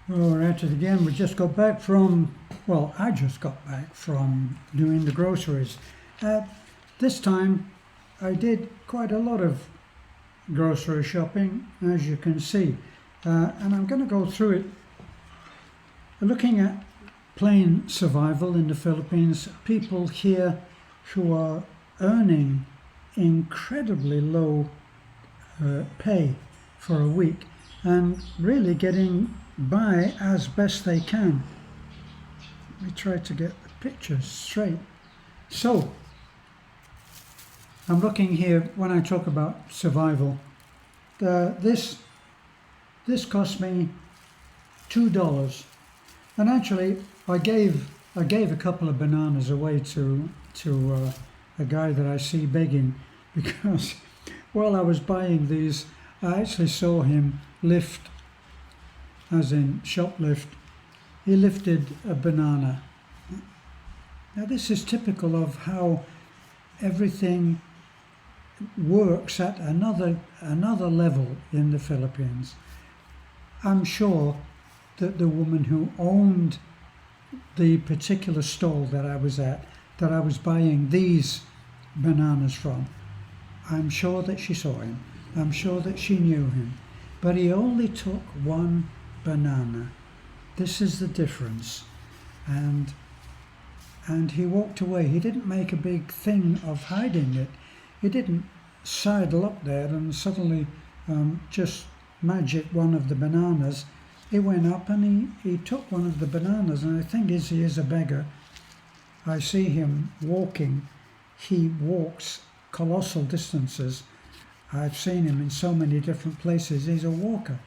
Oh, we're at it again. We just got back from, well, I just got back from doing the groceries. This time I did quite a lot of grocery shopping, as you can see. And I'm going to go through it looking at plain survival in the Philippines. People here who are earning incredibly low pay for a week and really getting by as best they can. Let me try to get the picture straight. So, I'm looking here when I talk about survival. This cost me $2, and actually I gave a couple of bananas away to a guy that I see begging, because while I was buying these, I actually saw him lift, as in shoplift. He lifted a banana. Now this is typical of how everything works at another level in the Philippines. I'm sure that the woman who owned the particular stall that I was at, that I was buying these bananas from, I'm sure that she saw him. I'm sure that she knew him. But he only took one banana. This is the difference. And he walked away. He didn't make a big thing of hiding it. He didn't sidle up there and suddenly just magic one of the bananas. He went up and he took one of the bananas, and the thing is, he is a beggar. I see him walking. He walks colossal distances. I've seen him in so many different places. He's a walker,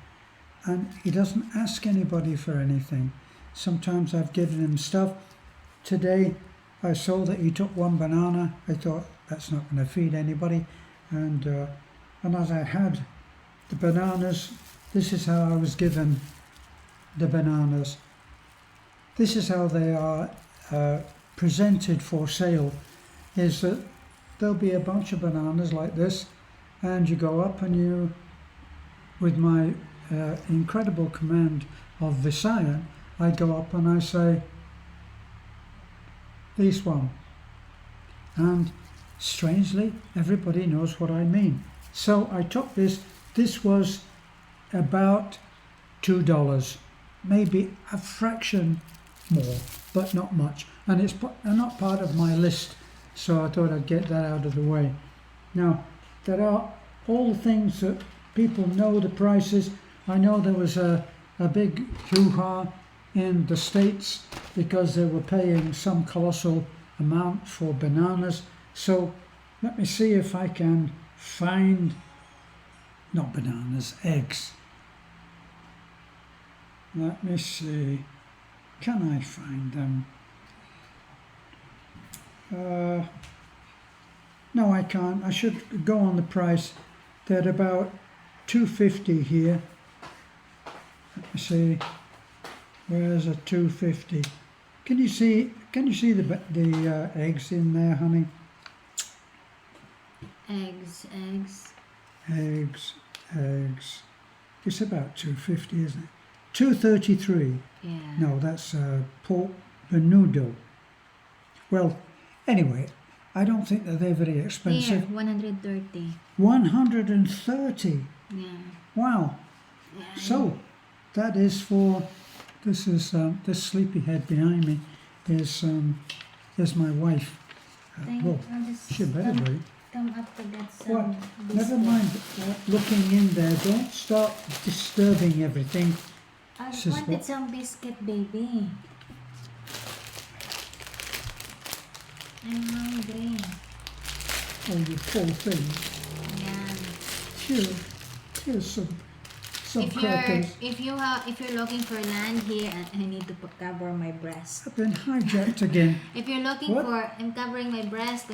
and he doesn't ask anybody for anything. Sometimes I've given him stuff. Today I saw that he took one banana. I thought, that's not going to feed anybody, and as I had the bananas, this is how I was given the bananas. This is how they are presented for sale, is that there'll be a bunch of bananas like this, and you go up and you, with my incredible command of Visayan, I go up and I say, this one. And strangely, everybody knows what I mean. So I took this. This was about $2, maybe a fraction more, but not much. And it's not part of my list, so I thought I'd get that out of the way. Now, there are all the things that people know the prices. I know there was a big hoo-ha in the States because they were paying some colossal amount for bananas. So let me see if I can find, not bananas, eggs. Let me see, can I find them? No, I can't. I should go on the price. They're about $2.50 here. Let me see. Where's a $2.50? Can you see the eggs in there, honey? Eggs. It's about $2.50, isn't it? $2.33. Yeah. No, that's pork menudo. Well, anyway, I don't think that they're very expensive. Here, 130. 130. Yeah. Wow. Yeah. So that is for, this is this sleepyhead behind me is my wife. She better be. Come up to get some. What? Biscuit. Never mind looking in there. Don't start disturbing everything. I This is wanted what- some biscuit, baby. I'm hungry. Oh, you poor thing. Yeah. Here's some If crackers. you're looking for land here, I need to cover my breast. I've been hijacked again. If you're looking What? for, I'm covering my breast.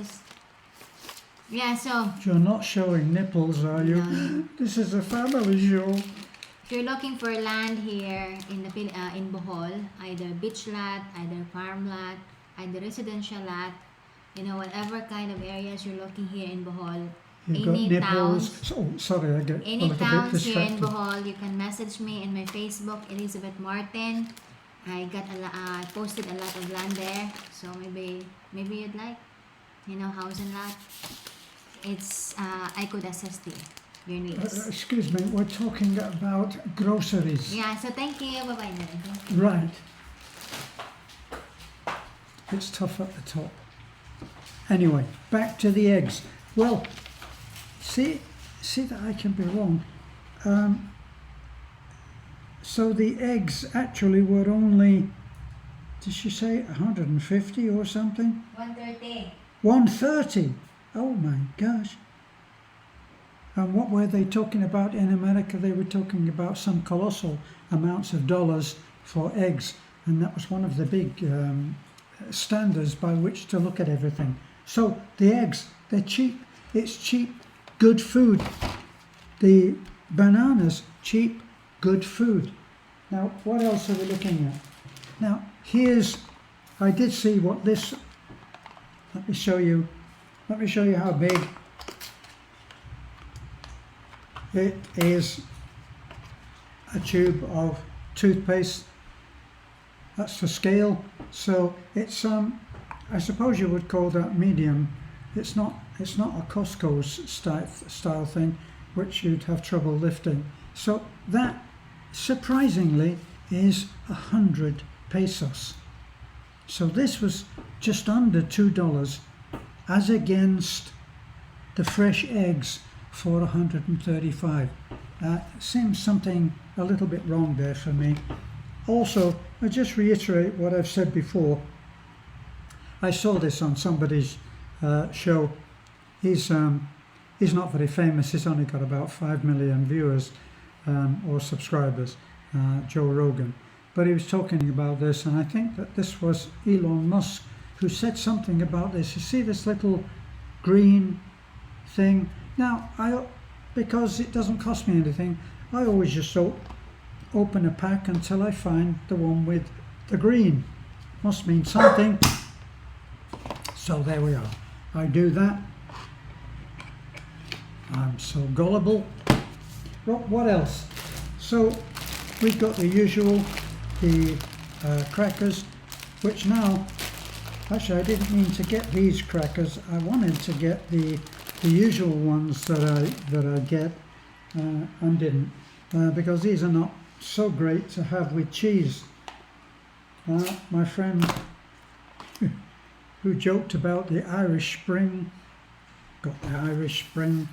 Yeah, so You're not showing nipples, are you? No. This is a family show. if you're looking for land here in Bohol, either beach lot, either farm lot, either residential lot, whatever kind of areas you're looking here in Bohol, You've got Any nipples. towns. Oh, sorry, I get a Any little bit towns here in distracted. Bohol, you can message me in my Facebook, Elizabeth Martin. I posted a lot of land there, so maybe you'd like, house and lot. It's I could assist you your needs. Excuse me, we're talking about groceries. Yeah, so thank you. Bye bye. Right. It's tough at the top. Anyway, back to the eggs. Well, see that I can be wrong. So the eggs actually were only, did she say 150 or something? 130. 130. Oh my gosh. And what were they talking about in America? They were talking about some colossal amounts of dollars for eggs. And that was one of the big standards by which to look at everything. So the eggs, they're cheap. It's cheap, good food. The bananas, cheap, good food. Now, what else are we looking at? Now, I did see what this, let me show you how big it is. A tube of toothpaste. That's the scale. So it's I suppose you would call that medium. It's not a Costco style thing, which you'd have trouble lifting. So that surprisingly is 100 pesos. So this was just under $2, as against the fresh eggs for 135. Seems something a little bit wrong there for me. Also, I just reiterate what I've said before. I saw this on somebody's show. He's not very famous. He's only got about 5 million viewers or subscribers, Joe Rogan. But he was talking about this, and I think that this was Elon Musk who said something about this. You see this little green thing? Now, because it doesn't cost me anything, I always just open a pack until I find the one with the green. Must mean something. So there we are. I do that. I'm so gullible. What else? So we've got the usual, the crackers, which now, actually I didn't mean to get these crackers. I wanted to get the usual ones that I get and didn't, because these are not so great to have with cheese. My friend who joked about the Irish Spring, got the Irish Spring.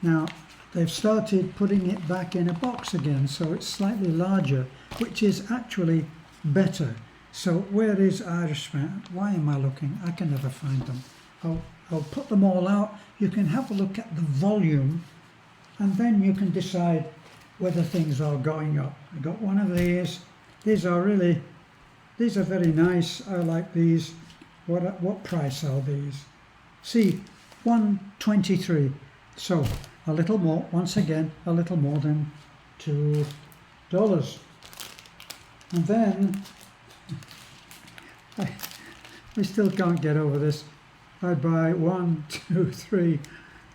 Now they've started putting it back in a box again, so it's slightly larger, which is actually better. So where is Irish Spring? Why am I looking? I can never find them. I'll put them all out. You can have a look at the volume, and then you can decide whether things are going up. I got one of these. These are very nice. I like these. What price are these? See, $1.23. So a little more. Once again, a little more than $2. And then I still can't get over this. I buy 1, 2, 3,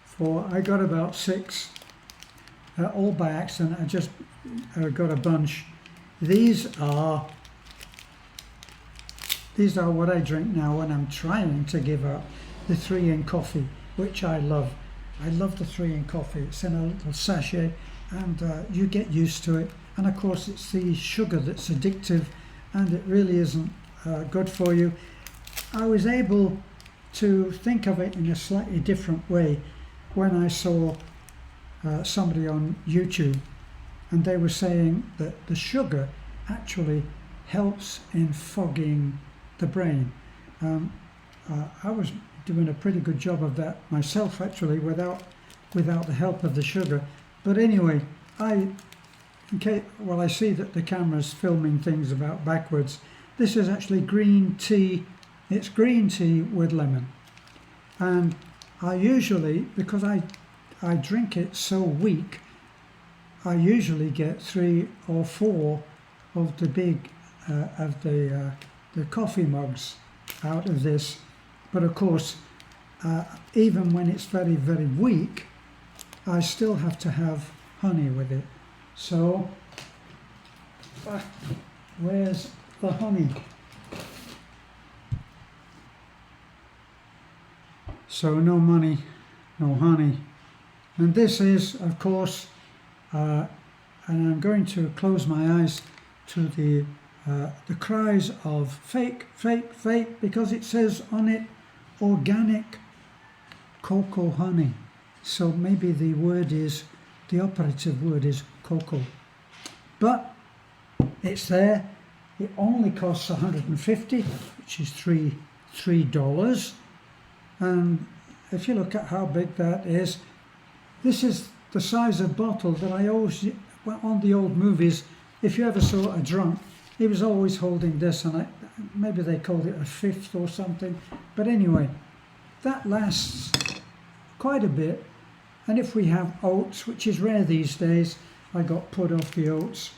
4. I got about 6. All by accident. I just got a bunch. These are what I drink now when I'm trying to give up the 3-in coffee, which I love. I love the 3-in coffee. It's in a little sachet, and you get used to it. And of course, it's the sugar that's addictive, and it really isn't good for you. I was able to think of it in a slightly different way when I saw somebody on YouTube, and they were saying that the sugar actually helps in fogging the brain. I was doing a pretty good job of that myself, actually, without the help of the sugar. But anyway, I see that the camera's filming things about backwards. This is actually green tea. It's green tea with lemon. And I usually, because I drink it so weak, I usually get 3 or 4 of the big the coffee mugs out of this. But of course, even when it's very, very weak, I still have to have honey with it. So, where's the honey? So no money, no honey. And this is, of course, and I'm going to close my eyes to the cries of fake, fake, fake, because it says on it organic cocoa honey. So maybe the word is, the operative word is cocoa. But it's there. It only costs 150, which is $3. And if you look at how big that is, this is the size of bottle that I always, well, on the old movies, if you ever saw a drunk, he was always holding this, and maybe they called it a fifth or something. But anyway, that lasts quite a bit. And if we have oats, which is rare these days, I got put off the oats.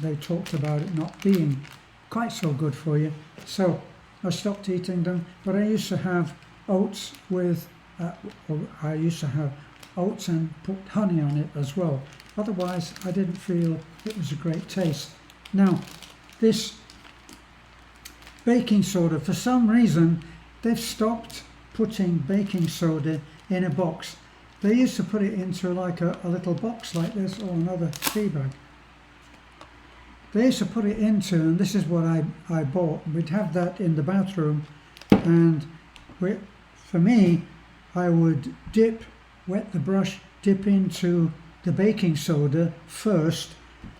They talked about it not being quite so good for you. So I stopped eating them, but I used to have oats with, I used to have oats and put honey on it as well. Otherwise, I didn't feel it was a great taste. Now, this baking soda, for some reason, they've stopped putting baking soda in a box. They used to put it into like a little box like this, or another tea bag. They used to put it into, and this is what I bought. We'd have that in the bathroom, and for me, I would wet the brush, dip into the baking soda first,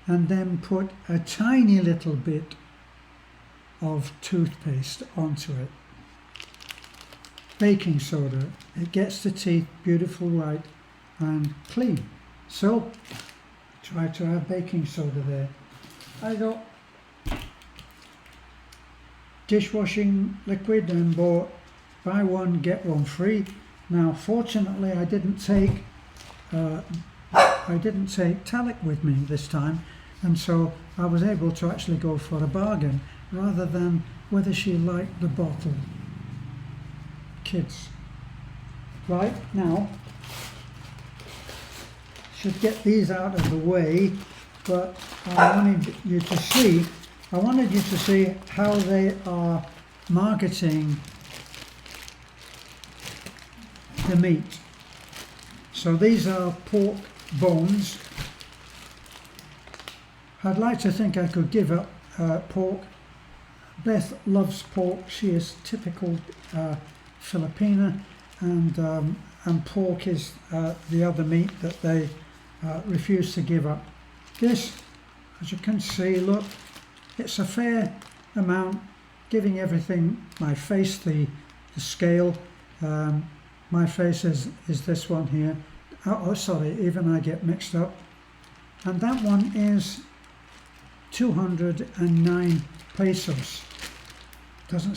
and then put a tiny little bit of toothpaste onto it. Baking soda, it gets the teeth beautiful, white and clean. So try to have baking soda there. I got dishwashing liquid and bought buy one get one free. Now fortunately I didn't take talc with me this time, and so I was able to actually go for a bargain rather than whether she liked the bottle. Kids. Right, now should get these out of the way, but I wanted you to see how they are marketing the meat. So these are pork bones. I'd like to think I could give up pork. Beth loves pork. She is typical Filipina, and pork is the other meat that they refuse to give up. This, as you can see, look, it's a fair amount, giving everything my face the scale. My face is this one here. Oh, sorry, even I get mixed up. And that one is 209 pesos. Doesn't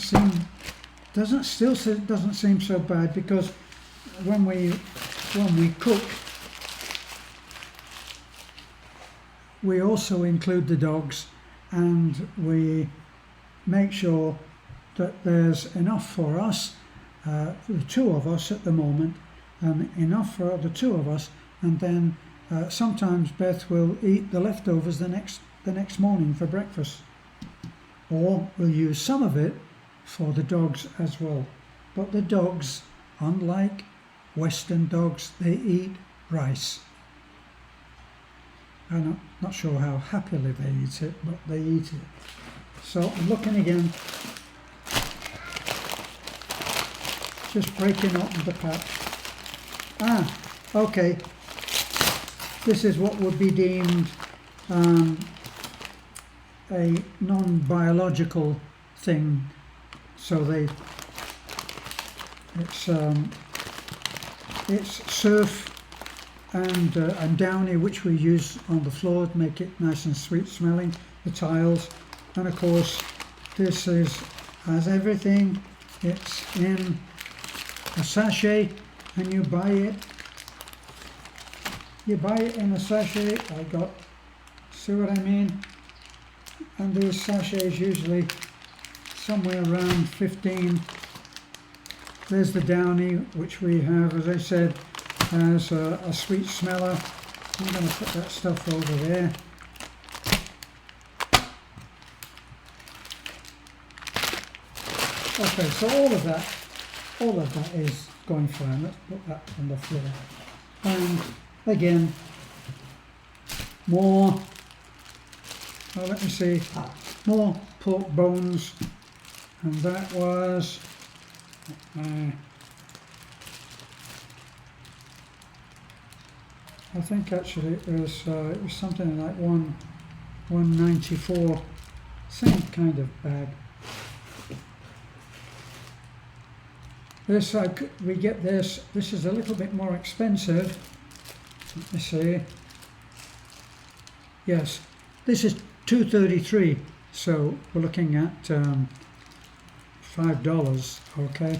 seem so bad, because when we cook, we also include the dogs, and we make sure that there's enough for us, for the two of us at the moment, and enough for the two of us, and then sometimes Beth will eat the leftovers the next morning for breakfast, or we'll use some of it for the dogs as well. But the dogs, unlike Western dogs, they eat rice. I'm not sure how happily they eat it, but they eat it. So I'm looking again, just breaking open the patch. Okay, this is what would be deemed a non-biological thing. So it's surf and downy, which we use on the floor to make it nice and sweet smelling, the tiles. And of course this has everything. It's in a sachet, and you buy it in a sachet. See what I mean? And these sachets usually somewhere around 15 There's the downy, which we have, as I said, as a sweet smeller. I'm going to put that stuff over there. Okay, so all of that is going fine. Let's put that on the floor. And again, more, oh, let me see, more pork bones, and that was, I think actually it was something like 194, same kind of bag. This we get this. This is a little bit more expensive. Let me see. Yes, this is $2.33. So we're looking at $5. Okay,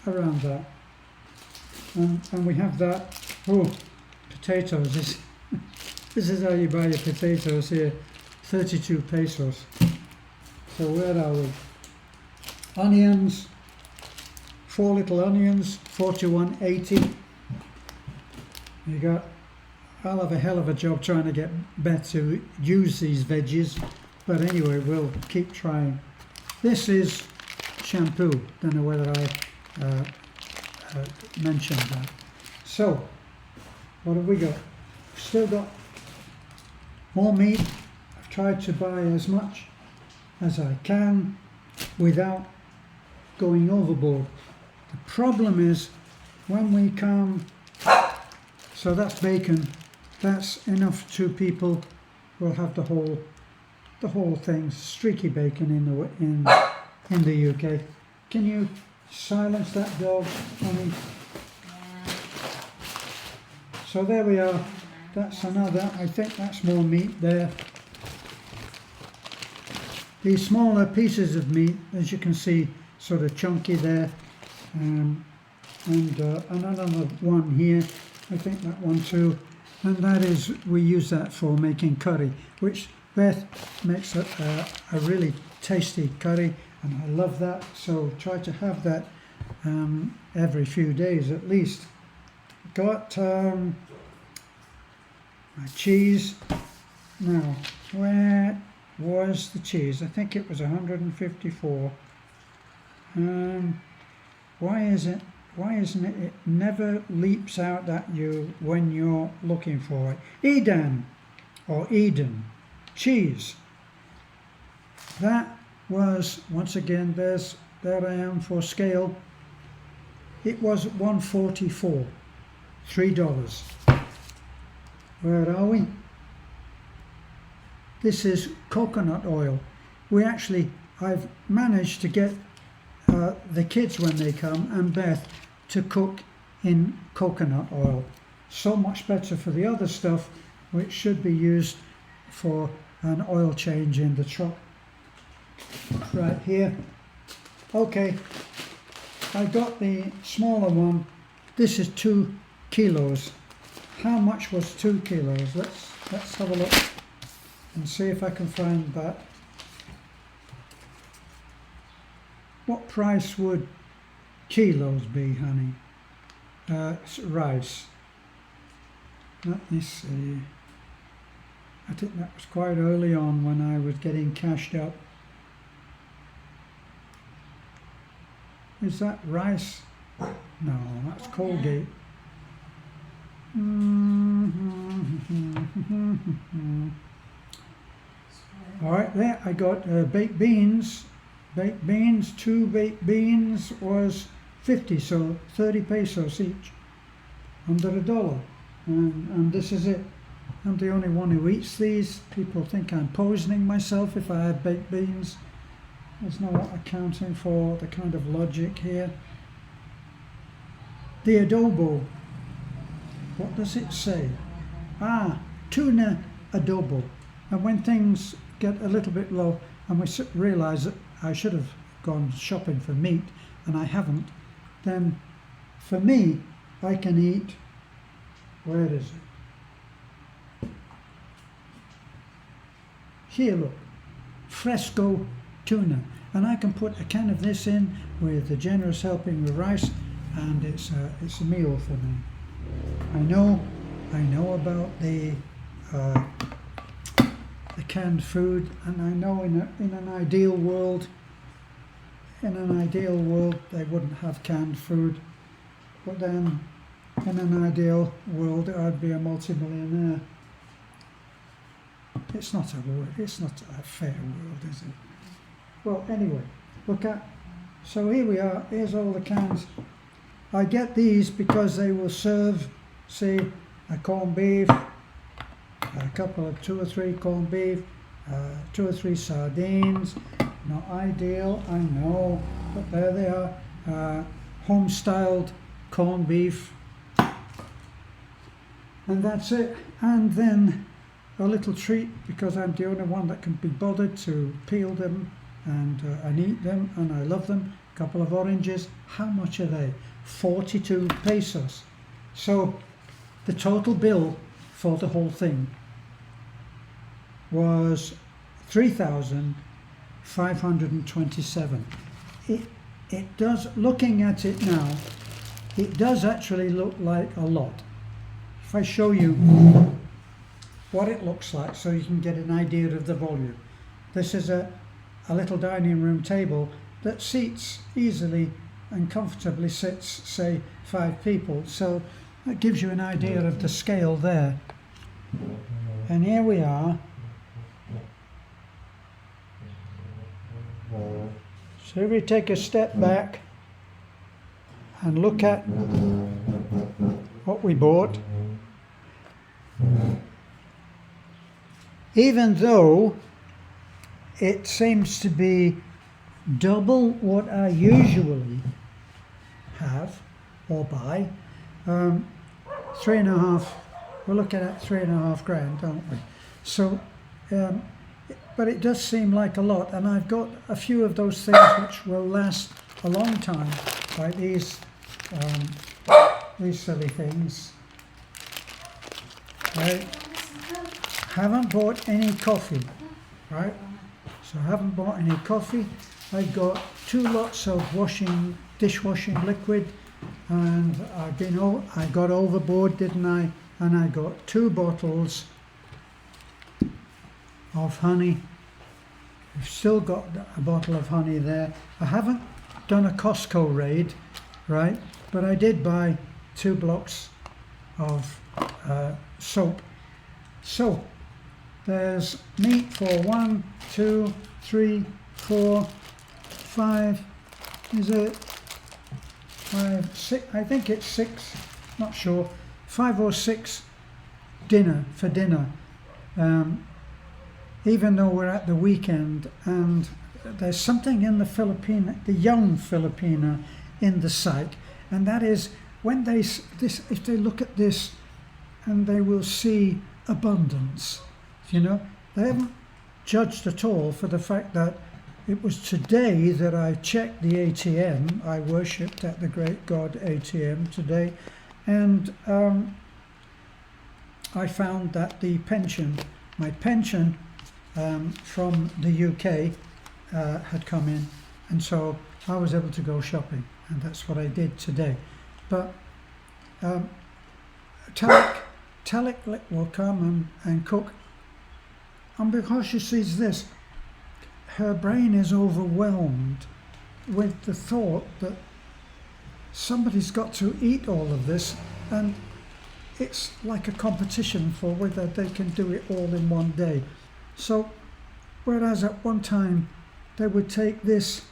around that. And we have that. Oh, potatoes. This is how you buy your potatoes here. 32 pesos. So where are we? Onions. 4 little onions, 41.80. You got, I'll have a hell of a job trying to get Beth to use these veggies, but anyway, we'll keep trying. This is shampoo. Don't know whether I mentioned that. So, what have we got? Still got more meat. I've tried to buy as much as I can without going overboard. The problem is when we come, so that's bacon, that's enough. 2 people will have the whole thing, streaky bacon in the UK. Can you silence that dog, honey? So there we are. That's another. I think that's more meat there. These smaller pieces of meat, as you can see, sort of chunky there. And another one here, I think that one too, and that is, we use that for making curry, which Beth makes a really tasty curry, and I love that, so try to have that every few days at least. Got my cheese. Now, where was the cheese? I think it was 154. Why isn't it? It never leaps out at you when you're looking for it. Eden or Eden cheese. That was, once again, there I am for scale. It was 144, $3. Where are we? This is coconut oil. I've managed to get the kids, when they come, and Beth, to cook in coconut oil. So much better for the other stuff, which should be used for an oil change in the truck. Right here. Okay, I got the smaller one. This is 2 kilos. How much was 2 kilos? Let's have a look and see if I can find that. What price would kilos be, honey? Rice. Let me see. I think that was quite early on when I was getting cashed up. Is that rice? No, that's Colgate. All right, there I got baked beans. Baked beans, 2 baked beans was 50, so 30 pesos each, under $1. And this is it. I'm the only one who eats these. People think I'm poisoning myself if I have baked beans. There's no accounting for the kind of logic here. The adobo. What does it say? Tuna adobo. And when things get a little bit low and we realise that I should have gone shopping for meat and I haven't, then for me, I can eat, where is it? Here, look, fresco tuna. and I can put a can of this in with a generous helping of rice, and it's a meal for me. I know about the canned food, and I know in an ideal world, they wouldn't have canned food, but then in an ideal world I'd be a multi-millionaire. It's not a fair world, is it? Well, anyway, so here we are, here's all the cans. I get these because they will serve, say, a corned beef, a couple of 2 or 3 corned beef, 2 or 3 sardines. Not ideal, I know, but there they are, home-styled corned beef, and that's it. And then a little treat, because I'm the only one that can be bothered to peel them and eat them, and I love them. A couple of oranges. How much are they? 42 pesos. So the total bill for the whole thing was 3,527. It does, looking at it now, it does actually look like a lot. If I show you what it looks like so you can get an idea of the volume. This is a little dining room table that seats easily and comfortably sits, say, 5 people. So that gives you an idea of the scale there. And here we are. So if we take a step back and look at what we bought, even though it seems to be double what I usually have or buy, 3.5, we're looking at 3.5 grand, aren't we? So, but it does seem like a lot, and I've got a few of those things which will last a long time, like these silly things. I haven't bought any coffee, right? So I haven't bought any coffee. I've got 2 lots of dishwashing liquid, and I got overboard, didn't I? And I got 2 bottles of honey. I've still got a bottle of honey there. I haven't done a Costco raid, right? But I did buy 2 blocks of soap. So there's meat for 1, 2, 3, 4, 5. Is it 5, 6? I think it's 6. Not sure. 5 or 6 for dinner. Even though we're at the weekend, and there's something in the young Filipina in the psyche, and that is when if they look at this, and they will see abundance. You know, they haven't judged at all for the fact that it was today that I checked the ATM. I worshipped at the great God ATM today, and I found that my pension from the UK had come in, and so I was able to go shopping, and that's what I did today. But Talik will come and cook, and because she sees this, her brain is overwhelmed with the thought that somebody's got to eat all of this, and it's like a competition for whether they can do it all in one day. So, whereas at one time they would take this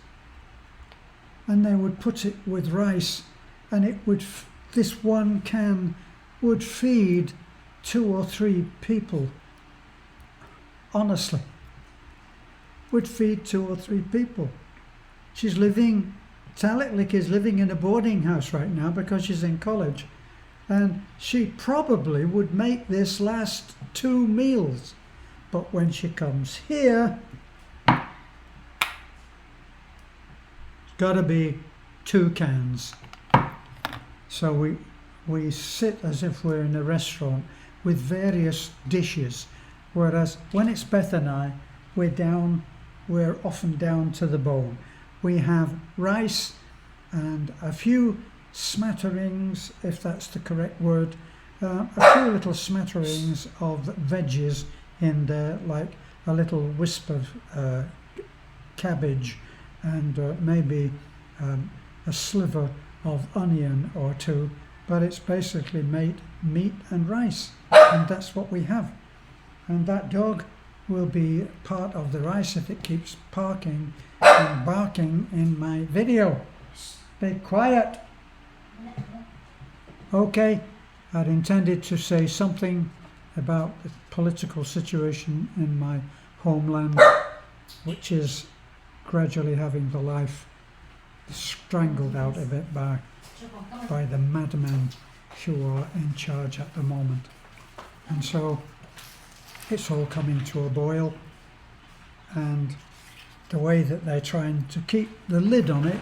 and they would put it with rice, and this one can would feed 2 or 3 people. Honestly, would feed 2 or 3 people. Talik is living in a boarding house right now because she's in college, and she probably would make this last 2 meals. But when she comes here, it's got to be 2 cans. So we sit as if we're in a restaurant with various dishes, whereas when it's Beth and I, we're down we're often down to the bone. We have rice and a few smatterings, if that's the correct word, a few little smatterings of veggies in there, like a little wisp of cabbage and maybe a sliver of onion or two, but it's basically meat and rice, and that's what we have. And that dog will be part of the rice if it keeps parking and barking in my video. Be quiet. Okay, I'd intended to say something about the political situation in my homeland, which is gradually having the life strangled out of it by the madmen who are in charge at the moment. And so it's all coming to a boil, and the way that they're trying to keep the lid on it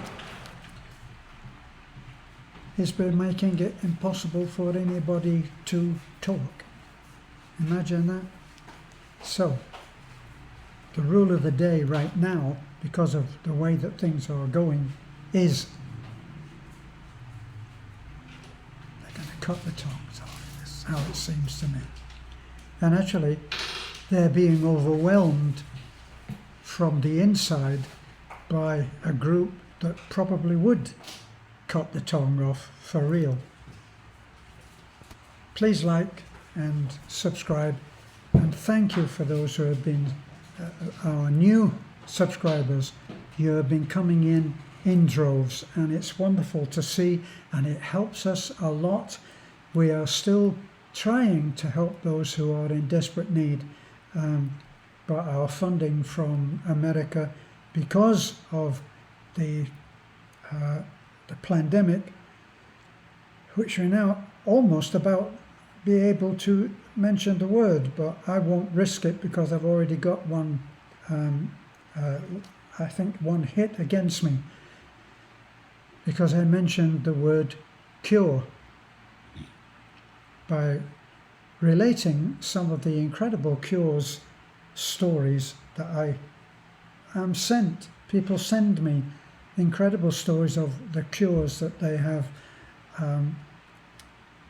is by making it impossible for anybody to talk. Imagine that. So the rule of the day right now, because of the way that things are going, is they're going to cut the tongues off. That's how it seems to me. And actually, they're being overwhelmed from the inside by a group that probably would cut the tongue off for real. Please like and subscribe, and thank you for those who have been our new subscribers. You have been coming in droves, and it's wonderful to see, and it helps us a lot. We are still trying to help those who are in desperate need, but our funding from America, because of the pandemic, which we're now almost about be able to mention the word, but I won't risk it because I've already got one, I think one hit against me, because I mentioned the word cure by relating some of the incredible cures stories that I am sent. People send me incredible stories of the cures that they have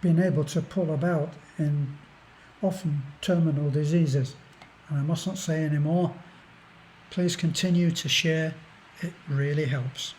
been able to pull about in often terminal diseases. And I must not say any more. Please continue to share. It really helps.